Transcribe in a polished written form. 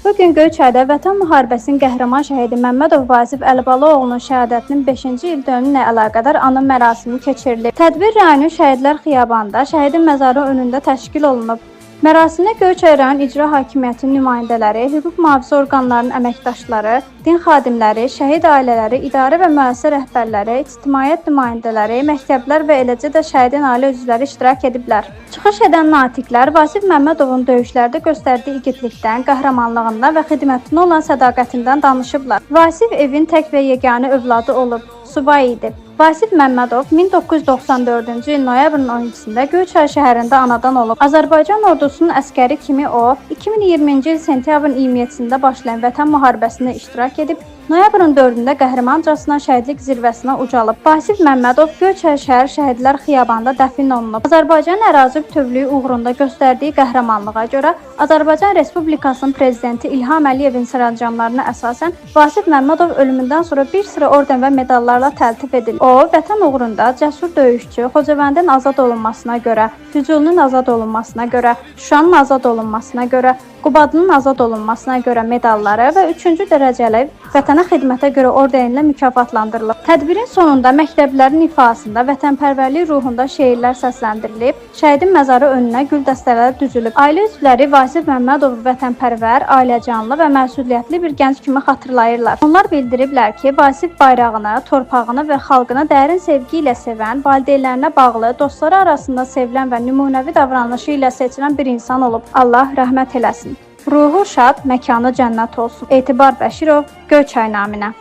Bugün Göyçayda Vətən müharibəsinin qəhrəman şəhidi Məmmədov Vasif Əlibaloğlunun şəhadətinin 5-ci ildönümü ilə əlaqədar anım mərasimi keçirilib. Tədbir rayonun Şəhidlər Xiyabanında şəhidin məzarı önündə təşkil olunub. Mərasimdə Göyçay rayon İcra Hakimiyyətinin nümayəndələri, hüquq mühafizə orqanlarının əməkdaşları, din xadimləri, şəhid ailələri, idarə və müəssisə rəhbərləri, ictimaiyyət nümayəndələri, məktəblər və eləcə də şəhidin ailə üzvləri iştirak ediblər. Çıxış edən natiqlər Vasif Məmmədovun döyüşlərdə göstərdiyi igidlikdən, qəhrəmanlığından və xidmətinə olan sədaqətindən danışıblar. Vasif evin tək və yeganə övladı olub, subay idi. Vasif Məmmədov 1994-cü il noyabrın 12-sində Göyçay şəhərində anadan olub. Azərbaycan ordusunun əskəri kimi o, 2020-ci il sentyabrın 27-sində başlayan Vətən müharibəsində iştirak edib, noyabrın 4-də qəhrəmancasına şəhidlik zirvəsinə ucalıb. Vasif Məmmədov Göyçay şəhər Şəhidlər Xiyabanında dəfn olunub. Azərbaycan ərazi bütövlüyü uğrunda göstərdiyi qəhrəmanlığa görə Azərbaycan Respublikasının prezidenti İlham Əliyevin sərəncamlarına əsasən Vasif Məmmədov ölümündən sonra bir sıra orden və medallarla təltif edilib. O, vətən uğrunda cəsur döyüşçü, Xocavəndin azad olunmasına görə, Füzulinin azad olunmasına görə, Şuşanın azad olunmasına görə, Qubadlının azad olunmasına görə medalları və 3-cü dərəcəli vətənə xidmətə görə ordeni ilə mükafatlandırılıb. Tədbirin sonunda məktəblərin ifasında vətənpərvərlik ruhunda şeirlər səsləndirilib, şəhidin məzarı önünə gül dəstələri düzülüb. Ailə üzvləri Vasif Məmmədovu vətənpərvər, ailəcanlı və məsuliyyətli bir gənc kimi xatırlayırlar. Onlar bildiriblər ki, Vasif bayrağını, torpağını və xalqını dərin sevgi ilə sevən, valideynlərinə bağlı, dostları arasında sevilən və nümunəvi davranışı ilə seçilən bir insan olub. Allah rəhmət eləsin. Ruhu şad, məkanı cənnət olsun. Etibar Bəşirov, Göyçay naminə.